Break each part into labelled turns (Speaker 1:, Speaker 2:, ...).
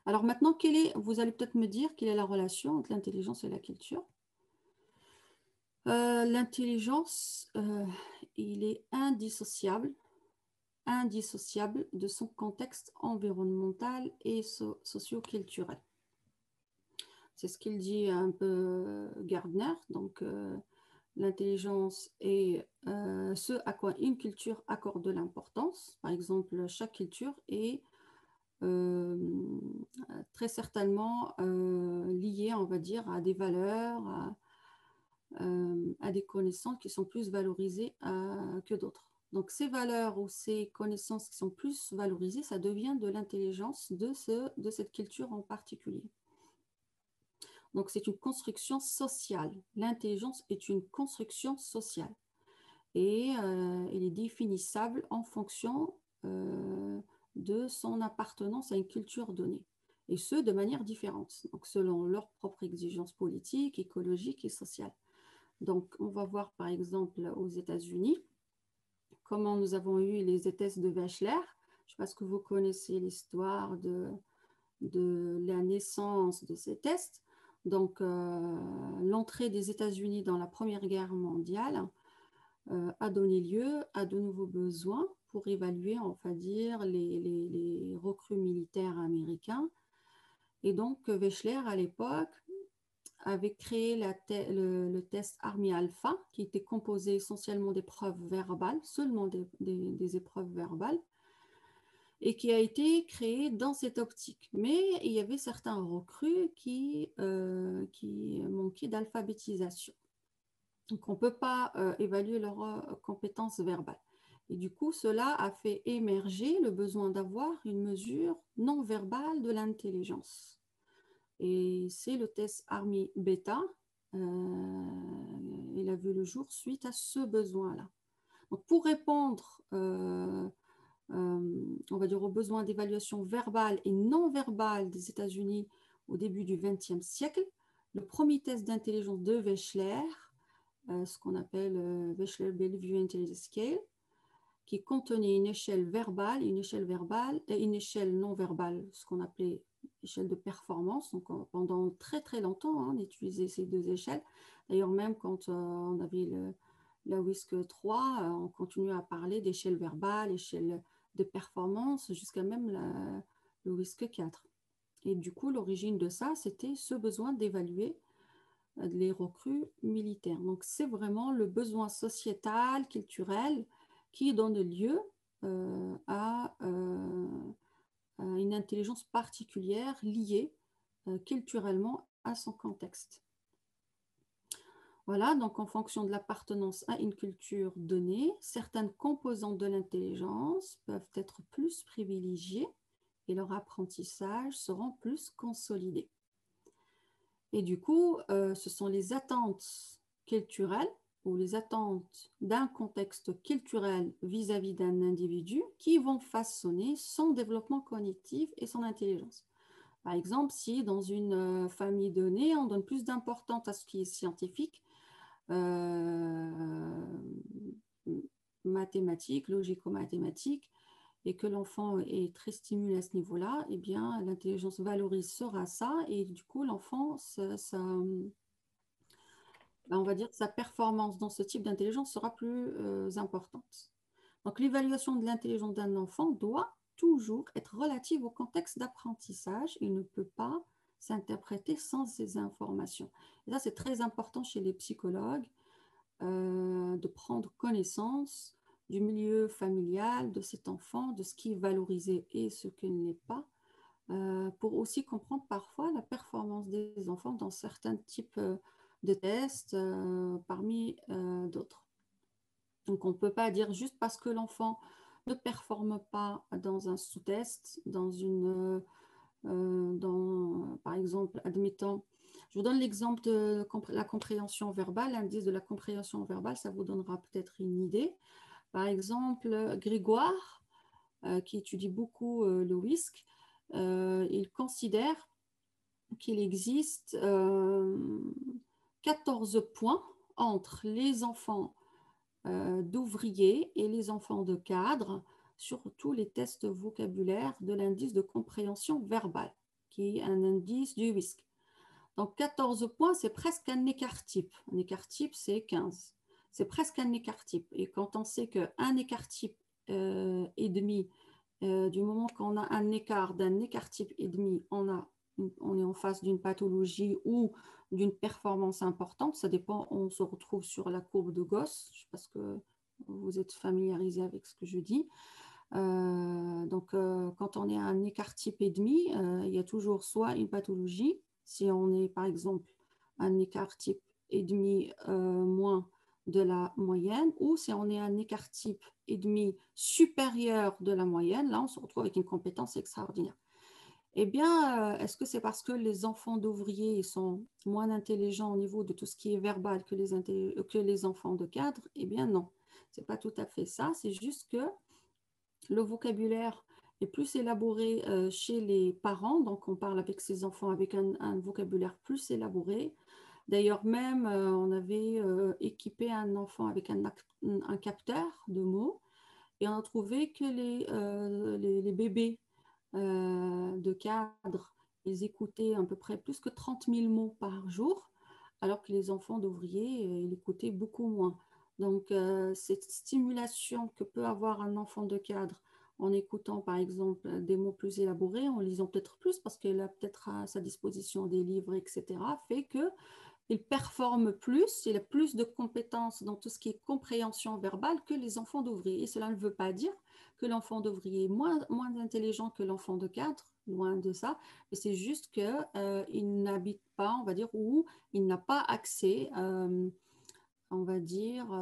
Speaker 1: Alors maintenant, vous allez peut-être me dire quelle est la relation entre l'intelligence et la culture. L'intelligence, il est indissociable de son contexte environnemental et socio-culturel. C'est ce qu'il dit un peu Gardner. Donc, l'intelligence est ce à quoi une culture accorde de l'importance. Par exemple, chaque culture est très certainement liée, on va dire, à des valeurs, à des connaissances qui sont plus valorisées que d'autres. Donc, ces valeurs ou ces connaissances qui sont plus valorisées, ça devient de l'intelligence de cette culture en particulier. Donc, c'est une construction sociale. L'intelligence est une construction sociale et elle est définissable en fonction de son appartenance à une culture donnée, et ce, de manière différente, donc selon leurs propres exigences politiques, écologiques et sociales. Donc, on va voir par exemple aux États-Unis comment nous avons eu les tests de Wechsler. Je ne sais pas si vous connaissez l'histoire de la naissance de ces tests. Donc, l'entrée des États-Unis dans la Première Guerre mondiale a donné lieu à de nouveaux besoins pour évaluer, on va dire, les recrues militaires américains. Et donc, Wechsler, à l'époque, avait créé le test Army Alpha, qui était composé essentiellement d'épreuves verbales, seulement des épreuves verbales, et qui a été créé dans cette optique. Mais il y avait certains recrues qui manquaient d'alphabétisation. Donc, on ne peut pas évaluer leurs compétences verbales. Et du coup, cela a fait émerger le besoin d'avoir une mesure non verbale de l'intelligence. Et c'est le test Army Beta. Il a vu le jour suite à ce besoin-là. Donc, pour répondre on va dire, aux besoins d'évaluation verbale et non verbale des États-Unis au début du XXe siècle, le premier test d'intelligence de Wechsler, ce qu'on appelle Wechsler-Bellevue Intelligence Scale, qui contenait une échelle verbale et une échelle non verbale, ce qu'on appelait échelle de performance. Donc, pendant très très longtemps, on utilisait ces deux échelles. D'ailleurs, même quand on avait la WISC 3, on continuait à parler d'échelle verbale, échelle de performance, jusqu'à même le WISC 4. Et du coup, l'origine de ça, c'était ce besoin d'évaluer les recrues militaires. Donc, c'est vraiment le besoin sociétal, culturel, qui donne lieu à une intelligence particulière liée culturellement à son contexte. Voilà, donc en fonction de l'appartenance à une culture donnée, certaines composantes de l'intelligence peuvent être plus privilégiées et leur apprentissage seront plus consolidés. Et du coup, ce sont les attentes culturelles ou les attentes d'un contexte culturel vis-à-vis d'un individu qui vont façonner son développement cognitif et son intelligence. Par exemple, si dans une famille donnée, on donne plus d'importance à ce qui est scientifique, mathématiques, logico-mathématiques, et que l'enfant est très stimulé à ce niveau-là, eh bien, l'intelligence valorisera ça, et du coup, l'enfant, on va dire que sa performance dans ce type d'intelligence sera plus importante. Donc, l'évaluation de l'intelligence d'un enfant doit toujours être relative au contexte d'apprentissage. Il ne peut pas s'interpréter sans ces informations. Et ça, c'est très important chez les psychologues, de prendre connaissance du milieu familial de cet enfant, de ce qui est valorisé et ce qui ne l'est pas, pour aussi comprendre parfois la performance des enfants dans certains types de tests parmi d'autres. Donc, on ne peut pas dire juste parce que l'enfant ne performe pas dans un sous-test, par exemple, admettons, je vous donne l'exemple de la compréhension verbale, l'indice de la compréhension verbale, ça vous donnera peut-être une idée. Par exemple, Grégoire, qui étudie beaucoup le WISC, il considère qu'il existe 14 points entre les enfants d'ouvriers et les enfants de cadres sur tous les tests vocabulaires de l'indice de compréhension verbale, qui est un indice du WISC. Donc 14 points, c'est presque un écart type. Un écart type, c'est 15. C'est presque un écart type. Et quand on sait qu'un écart type et demi, du moment qu'on a un écart d'un écart type et demi, on est en face d'une pathologie ou d'une performance importante. Ça dépend, on se retrouve sur la courbe de Gauss, parce que vous êtes familiarisé avec ce que je dis. Donc, quand on est à un écart type et demi, il y a toujours soit une pathologie, si on est par exemple un écart type et demi moins de la moyenne, ou si on est un écart type et demi supérieur de la moyenne, là on se retrouve avec une compétence extraordinaire. Eh bien, est-ce que c'est parce que les enfants d'ouvriers sont moins intelligents au niveau de tout ce qui est verbal que les enfants de cadre? Eh bien non, c'est pas tout à fait ça, c'est juste que le vocabulaire est plus élaboré chez les parents, donc on parle avec ses enfants avec un vocabulaire plus élaboré. D'ailleurs, même, on avait équipé un enfant avec un capteur de mots et on a trouvé que les bébés de cadre, ils écoutaient à peu près plus que 30 000 mots par jour, alors que les enfants d'ouvriers, ils écoutaient beaucoup moins. Donc, cette stimulation que peut avoir un enfant de cadre en écoutant, par exemple, des mots plus élaborés, en lisant peut-être plus, parce qu'il a peut-être à sa disposition des livres, etc., fait qu'il performe plus, il a plus de compétences dans tout ce qui est compréhension verbale que les enfants d'ouvriers. Et cela ne veut pas dire que l'enfant d'ouvrier est moins intelligent que l'enfant de cadre, loin de ça, mais c'est juste qu'il n'habite pas, on va dire, ou il n'a pas accès, on va dire,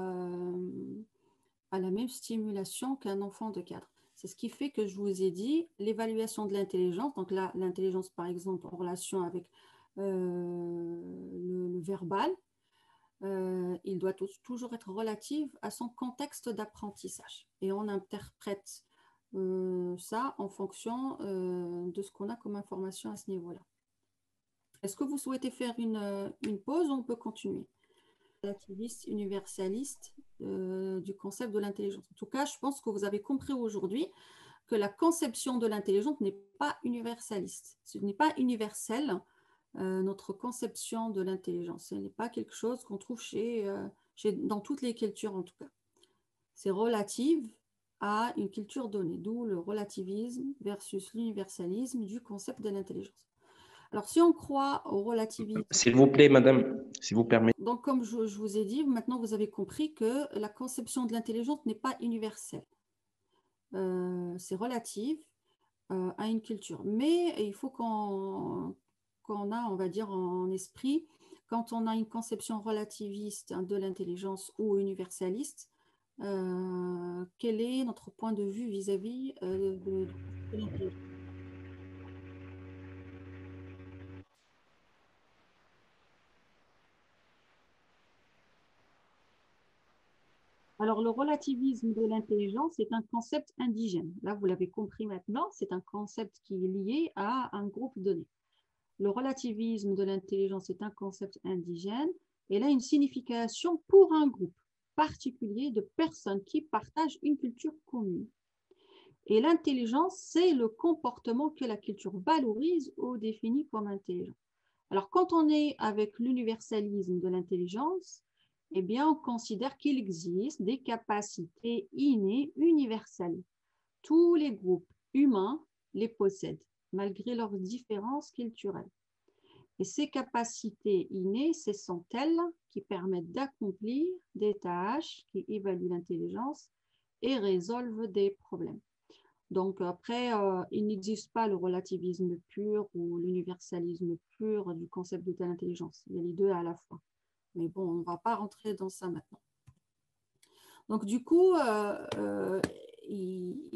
Speaker 1: à la même stimulation qu'un enfant de cadre. C'est ce qui fait que je vous ai dit l'évaluation de l'intelligence, donc là, l'intelligence par exemple en relation avec le verbal, il doit toujours être relative à son contexte d'apprentissage. Et on interprète ça en fonction de ce qu'on a comme information à ce niveau-là. Est-ce que vous souhaitez faire une pause ou on peut continuer? Relativiste, universaliste du concept de l'intelligence. En tout cas, je pense que vous avez compris aujourd'hui que la conception de l'intelligence n'est pas universaliste. Ce n'est pas universel, notre conception de l'intelligence. Ce n'est pas quelque chose qu'on trouve dans toutes les cultures en tout cas. C'est relative à une culture donnée, d'où le relativisme versus l'universalisme du concept de l'intelligence. Alors, si on croit au relativisme...
Speaker 2: S'il vous plaît, madame, si vous permettez.
Speaker 1: Donc, comme je vous ai dit, maintenant vous avez compris que la conception de l'intelligence n'est pas universelle. C'est relative à une culture. Mais il faut qu'on a, on va dire, en esprit, quand on a une conception relativiste de l'intelligence ou universaliste, quel est notre point de vue vis-à-vis de l'intelligence? Alors, le relativisme de l'intelligence est un concept indigène. Là, vous l'avez compris maintenant, c'est un concept qui est lié à un groupe donné. Le relativisme de l'intelligence est un concept indigène et il a une signification pour un groupe particulier de personnes qui partagent une culture commune. Et l'intelligence, c'est le comportement que la culture valorise ou définit comme intelligent. Alors, quand on est avec l'universalisme de l'intelligence, eh bien, on considère qu'il existe des capacités innées universelles. Tous les groupes humains les possèdent, malgré leurs différences culturelles. Et ces capacités innées, ce sont elles qui permettent d'accomplir des tâches qui évaluent l'intelligence et résolvent des problèmes. Donc après, il n'existe pas le relativisme pur ou l'universalisme pur du concept de l'intelligence. Il y a les deux à la fois. Mais bon, on ne va pas rentrer dans ça maintenant. Donc du coup,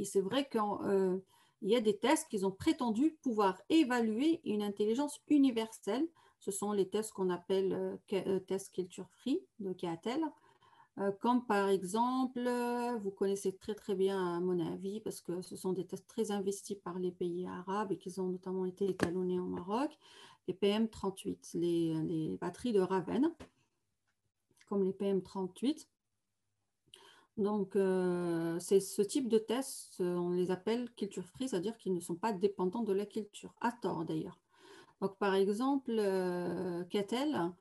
Speaker 1: c'est vrai qu'il y a des tests qui ont prétendu pouvoir évaluer une intelligence universelle. Ce sont les tests qu'on appelle tests culture free de Cattell. Comme par exemple, vous connaissez très très bien à mon avis, parce que ce sont des tests très investis par les pays arabes et qui ont notamment été étalonnés au Maroc, les PM38, les batteries de Raven, comme les PM38. Donc, c'est ce type de tests, on les appelle culture free, c'est-à-dire qu'ils ne sont pas dépendants de la culture, à tort d'ailleurs. Donc, par exemple, Cattell,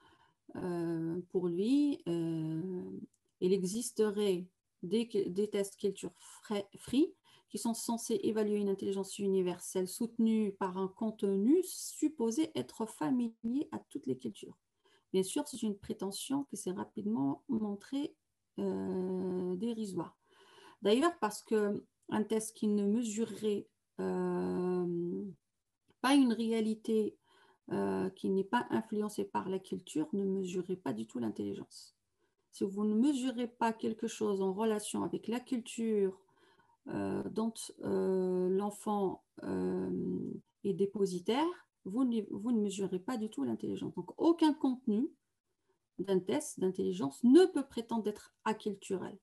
Speaker 1: pour lui, il existerait des tests culture free qui sont censés évaluer une intelligence universelle soutenue par un contenu supposé être familier à toutes les cultures. Bien sûr, c'est une prétention qui s'est rapidement montrée dérisoire. D'ailleurs, parce qu'un test qui ne mesurerait pas une réalité qui n'est pas influencée par la culture ne mesurerait pas du tout l'intelligence. Si vous ne mesurez pas quelque chose en relation avec la culture dont l'enfant est dépositaire, vous ne mesurez pas du tout l'intelligence. Donc, aucun contenu d'un test d'intelligence ne peut prétendre être acculturel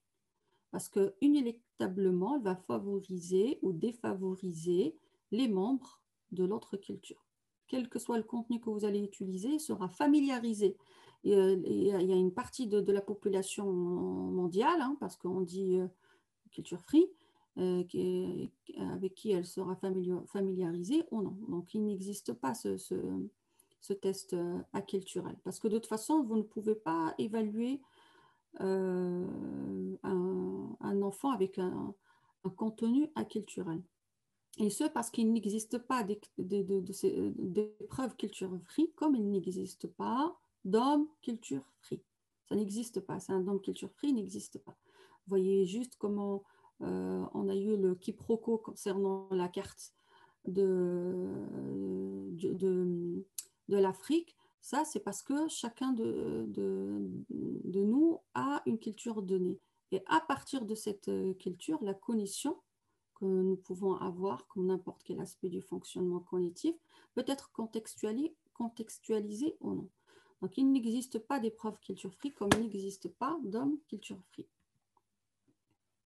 Speaker 1: parce que inéluctablement, elle va favoriser ou défavoriser les membres de l'autre culture. Quel que soit le contenu que vous allez utiliser, il sera familiarisé. Et, il y a une partie de la population mondiale, hein, parce qu'on dit culture free, avec qui elle sera familiarisée ou non. Donc, il n'existe pas ce test acculturel. Parce que de toute façon, vous ne pouvez pas évaluer un enfant avec un contenu acculturel. Et ce, parce qu'il n'existe pas d'épreuves culture free, comme il n'existe pas d'homme culture free. Ça n'existe pas. C'est un homme culture free n'existe pas. Vous voyez juste comment on a eu le quiproquo concernant la carte de l'Afrique. Ça, c'est parce que chacun de nous a une culture donnée. Et à partir de cette culture, la cognition que nous pouvons avoir, comme n'importe quel aspect du fonctionnement cognitif, peut être contextualisé ou non. Donc, il n'existe pas d'épreuve culture free comme il n'existe pas d'homme culture free.